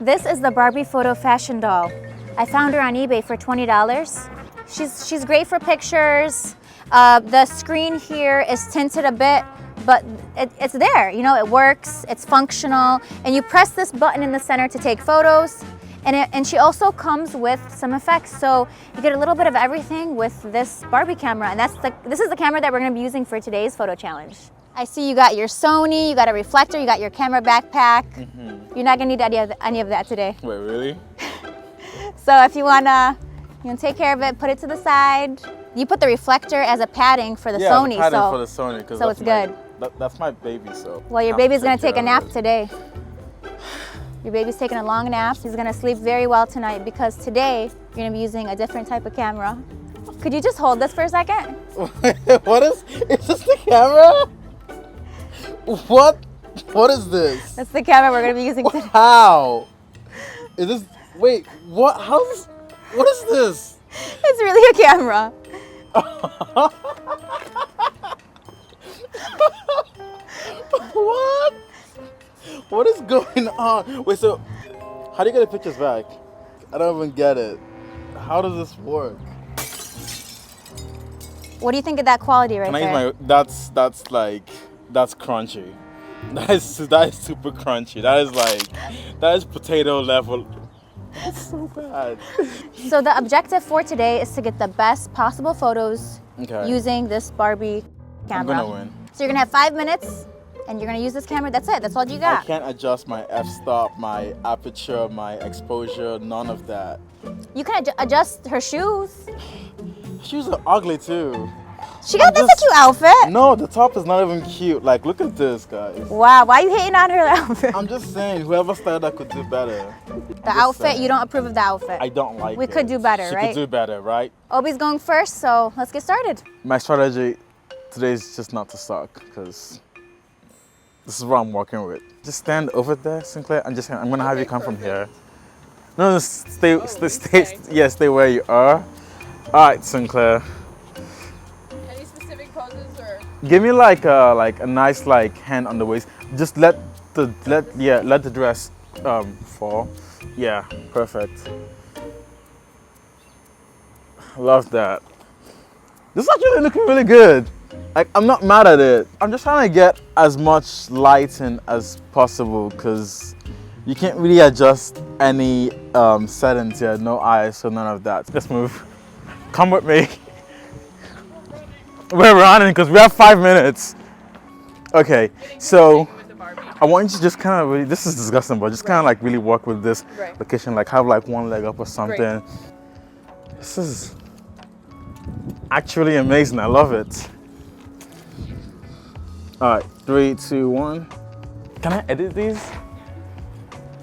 This is the Barbie photo fashion doll. I found her on eBay for $20. She's great for pictures. The screen here is tinted a bit, but it's there. You know, it works, it's functional, and you press this button in the center to take photos. And she also comes with some effects, so you get a little bit of everything with this Barbie camera, and this is the camera that we're going to be using for today's photo challenge. I see you got your Sony, you got a reflector, you got your camera backpack. You're not going to need any of that today. Wait, really? So if you want to take care of it, put it to the side. You put the reflector as a padding for the Sony, padding for the Sony, so it's good. That's my baby, so. Well, your baby's going to take a nap today. Your baby's taking a long nap. He's gonna sleep very well tonight because today you're gonna be using a different type of camera. Could you just hold this for a second? Is this the camera? What is this? That's the camera we're gonna be using today. How? Is this, wait, what is this? It's really a camera. What? What is going on? Wait, so how do you get the pictures back? I don't even get it. How does this work? What do you think of that quality right there? Can I use my, that's crunchy. That is super crunchy. That is potato level. That's so bad. So the objective for today is to get the best possible photos using this Barbie camera. I'm gonna win. So you're gonna have 5 minutes and you're gonna use this camera. That's it, that's all you got. I can't adjust my f-stop, my aperture, my exposure, none of that. You can adjust her shoes. Shoes are ugly too. That's a cute outfit. No, the top is not even cute. Like, look at this, guys. Wow, why are you hating on her outfit? I'm just saying, whoever started that could do better. The outfit, you don't approve of the outfit? I don't like it. We could do better, she right? She could do better, right? Obi's going first, so let's get started. My strategy today is just not to suck, because this is what I'm working with. Just stand over there, Sinclair. I'm gonna have you come from here. No, stay where you are. All right, Sinclair. Any specific poses or? Give me like a nice hand on the waist. Just let the dress fall. Yeah, perfect. Love that. This is actually looking really good. Like, I'm not mad at it. I'm just trying to get as much lighting as possible because you can't really adjust any settings here. No ISO, none of that. Let's move. Come with me. We're running because we have 5 minutes. Okay, so I want you to just kind of really, this is disgusting, but just kind of like really work with this location, like have like one leg up or something. Great. This is actually amazing. I love it. All right, 3, 2, 1. Can I edit these?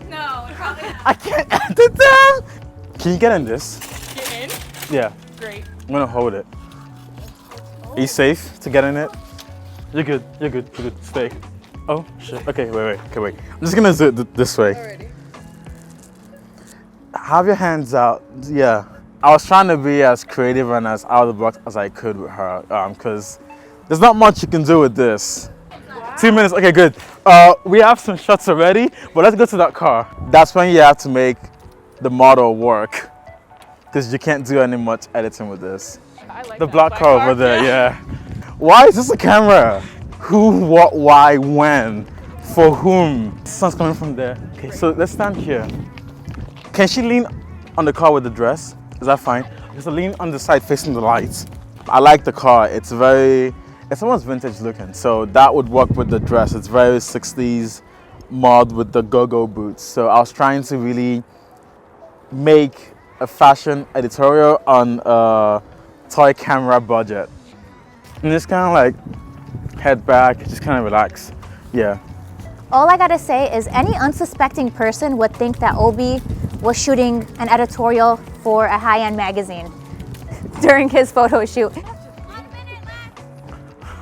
No, probably not. I can't edit them. Can you get in this? Get in? Yeah. Great. I'm gonna hold it. Are you safe to get in it? You're good. You're good. You're good. Stay. Oh shit. Okay. Wait. Okay. Wait. I'm just gonna do it this way. Alrighty. Have your hands out. Yeah. I was trying to be as creative and as out of the box as I could with her, because there's not much you can do with this. Wow. 2 minutes. Okay. Good. We have some shots already, but let's go to that car. That's when you have to make the model work, because you can't do any much editing with this. I like the that black car over there, yeah. yeah. Why is this a camera? Who, what, why, when, for whom? The sun's coming from there. Okay, so let's stand here. Can she lean on the car with the dress? Is that fine? Just lean on the side facing the lights. I like the car. It's almost vintage looking, so that would work with the dress. It's very 60s mod with the go-go boots. So I was trying to really make a fashion editorial on a toy camera budget. And just kind of like head back, just kind of relax. Yeah. All I gotta say is any unsuspecting person would think that Obi was shooting an editorial for a high-end magazine during his photo shoot.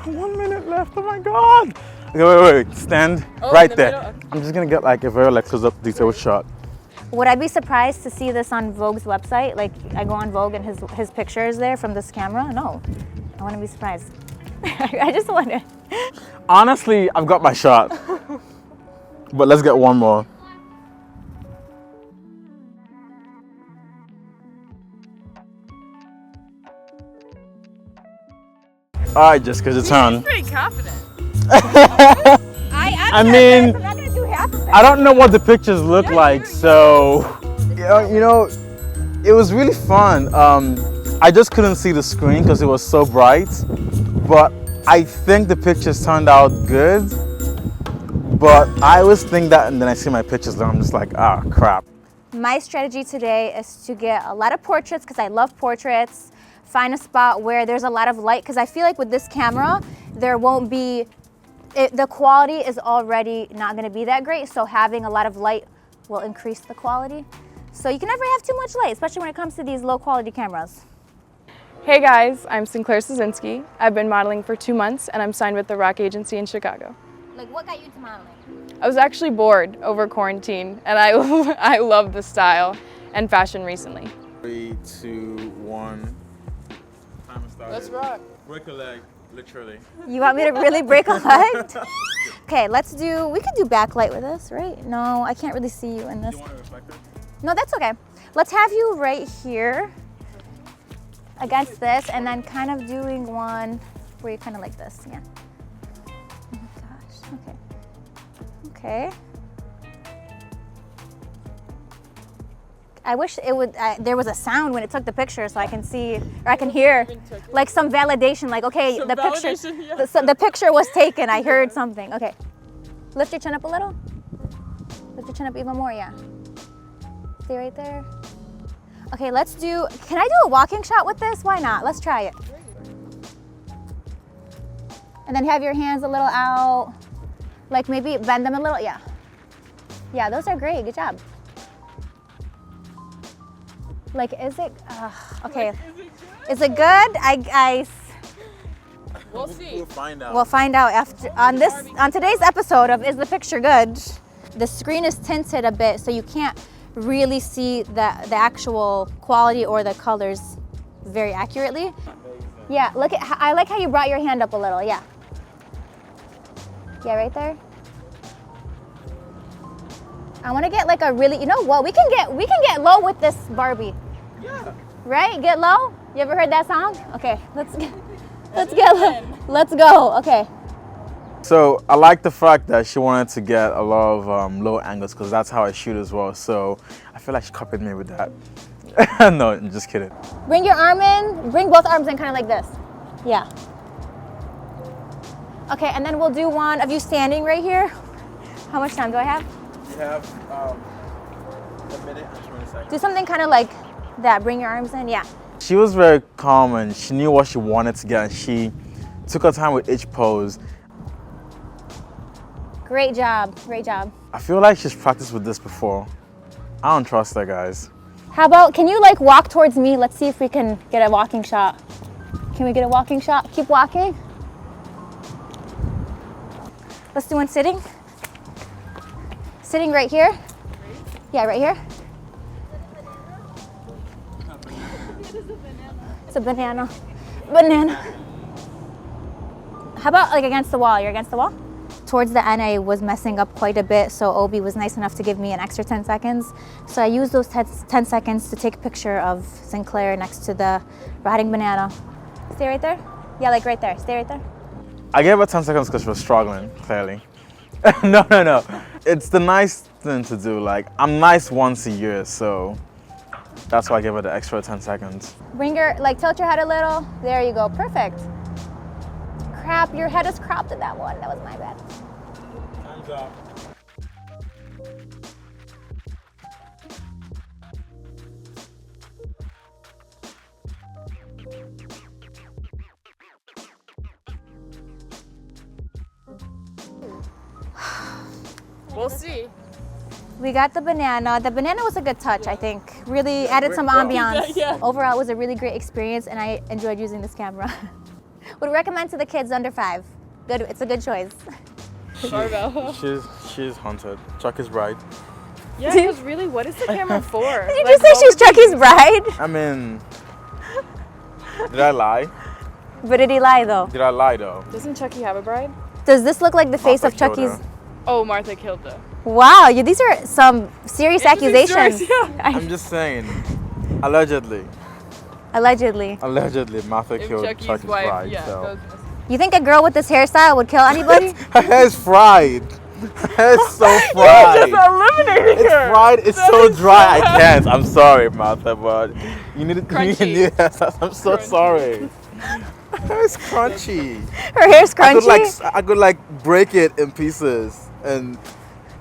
1 minute left, oh my God. Okay, wait, stand right there. I'm just gonna get like a very close-up detailed shot. Would I be surprised to see this on Vogue's website? Like, I go on Vogue and his picture is there from this camera? No, I wouldn't be surprised. I just want to. Honestly, I've got my shot. But let's get one more. All right, just because it's on. Pretty confident. I mean, I'm not gonna do half of it. I don't know what the pictures look like, so you know, it was really fun. I just couldn't see the screen because it was so bright, but I think the pictures turned out good. But I always think that, and then I see my pictures, and I'm just like, ah, crap. My strategy today is to get a lot of portraits because I love portraits. Find a spot where there's a lot of light because I feel like with this camera, there won't be, the quality is already not going to be that great. So having a lot of light will increase the quality. So you can never have too much light, especially when it comes to these low quality cameras. Hey guys, I'm Sinclair Szynski. I've been modeling for 2 months and I'm signed with the Rock Agency in Chicago. Like what got you to modeling? I was actually bored over quarantine and I love the style and fashion recently. 3, 2, 1. Time started. Let's rock. Break a leg, literally. You want me to really break a leg? Okay, we could do backlight with this, right? No, I can't really see you in this. You want a reflector? No, that's okay. Let's have you right here against this and then kind of doing one where you're kind of like this, yeah. Oh my gosh, okay. Okay. I wish it would, there was a sound when it took the picture so I can see, or I can hear like some validation, like, okay, the picture was taken, I heard something. Okay, lift your chin up a little. Lift your chin up even more, yeah. Stay right there. Okay, can I do a walking shot with this? Why not? Let's try it. And then have your hands a little out, like maybe bend them a little, yeah. Yeah, those are great, good job. Like, is it, okay. Is it good? We'll see. We'll find out. We'll find out after, on today's episode of Is the Picture Good? The screen is tinted a bit, so you can't really see the actual quality or the colors very accurately. Yeah, I like how you brought your hand up a little, yeah. Yeah, right there. I want to get like a really, you know what? We can get low with this Barbie. Yeah. Right? Get low? You ever heard that song? Okay, let's get low. Let's go. Okay. So I like the fact that she wanted to get a lot of low angles because that's how I shoot as well. So I feel like she copied me with that. No, I'm just kidding. Bring your arm in. Bring both arms in kind of like this. Yeah. Okay, and then we'll do one of you standing right here. How much time do I have? You have 1 minute and 20 seconds. Do something kind of like that. Bring your arms in. Yeah. She was very calm and she knew what she wanted to get and she took her time with each pose. Great job. Great job. I feel like she's practiced with this before. I don't trust her, guys. How about, can you like walk towards me? Let's see if we can get a walking shot. Can we get a walking shot? Keep walking. Let's do one sitting. Sitting right here. Yeah, right here. It's a banana. Banana. How about like against the wall? You're against the wall? Towards the end, I was messing up quite a bit, so Obi was nice enough to give me an extra 10 seconds. So I used those 10 seconds to take a picture of Sinclair next to the rotting banana. Stay right there? Yeah, like right there. Stay right there. I gave her 10 seconds because she was struggling, clearly. No. It's the nice thing to do. Like, I'm nice once a year, so that's why I gave her the extra 10 seconds. Tilt your head a little. There you go, perfect. Crap, your head is cropped in that one. That was my bad. Time's up. We'll see. We got the banana. The banana was a good touch, I think. Really added some ambiance. Yeah. Overall, it was a really great experience and I enjoyed using this camera. Would recommend to the kids under 5. Good, it's a good choice. Barbell. She's haunted. Chuck is right. Yeah, because really, what is the camera for? Did you just say she's Chucky's bride? I mean, did I lie? But did he lie though? Did I lie though? Doesn't Chucky have a bride? Does this look like the face Martha of Chucky's? killed her. Oh, Martha killed her. Wow, these are some serious accusations. I'm just saying, allegedly. Allegedly. Allegedly, Martha If killed Chucky's Chucky's wife, bride. yeah, So. goes missing. You think a girl with this hairstyle would kill anybody? Her hair is fried. Her hair is so fried. eliminating It's fried. It's so dry. I can't. I'm sorry, Martha, but you need Crunchy. I'm so sorry. Her hair is crunchy. Her hair's crunchy. I could like break it in pieces and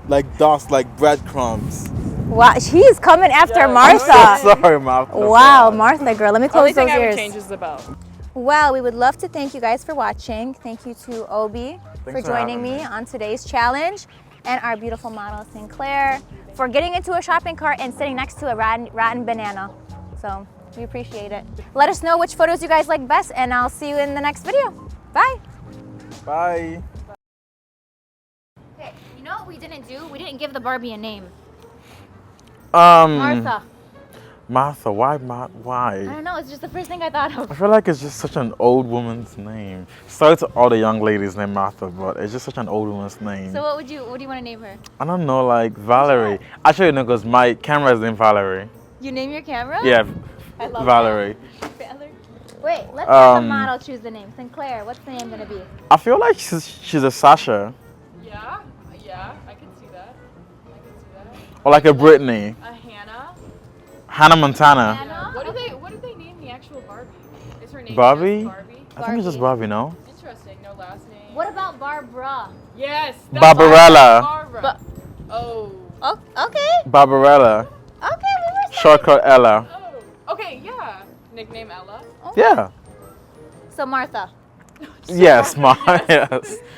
like dust like breadcrumbs. Wow, she is coming after Yeah. Martha. I'm so sorry, Martha. Wow, Martha girl, let me Only close thing those I would ears. change is the belt. Well, we would love to thank you guys for watching. Thank you to Obi for for joining having me me. on today's challenge, and our beautiful model Sinclair for getting into a shopping cart and sitting next to a rotten banana. So we appreciate it. Let us know which photos you guys like best, and I'll see you in the next video. Bye. Bye. Okay, you know what we didn't do? We didn't give the Barbie a name. Martha, why? I Why? don't know, it's just the first thing I thought of. I feel like it's just such an old woman's name. Sorry to all the young ladies named Martha, but it's just such an old woman's name. So what do you want to name her? I don't know, like Valerie. Actually, no, because my camera is named Valerie. You name your camera? Yeah, I love Valerie. Valerie. Wait, let's have the Um, model choose the name. Sinclair, what's the name gonna be? I feel like she's a Sasha Yeah, I can see that. or like a Britney, A Hannah. Hannah Montana. Anna? What did they name the actual Barbie? Is her name Barbie? just Barbie? I think it's just Barbie, no? Interesting, no last name. What about Barbara? Yes. Barbarella. Barbara. Oh. Oh, okay. Barbarella. Okay, we were saying. Shortcut Ella. Oh. Okay, yeah. Nickname Ella. Yeah. So Martha. Yes, Ma. Yes.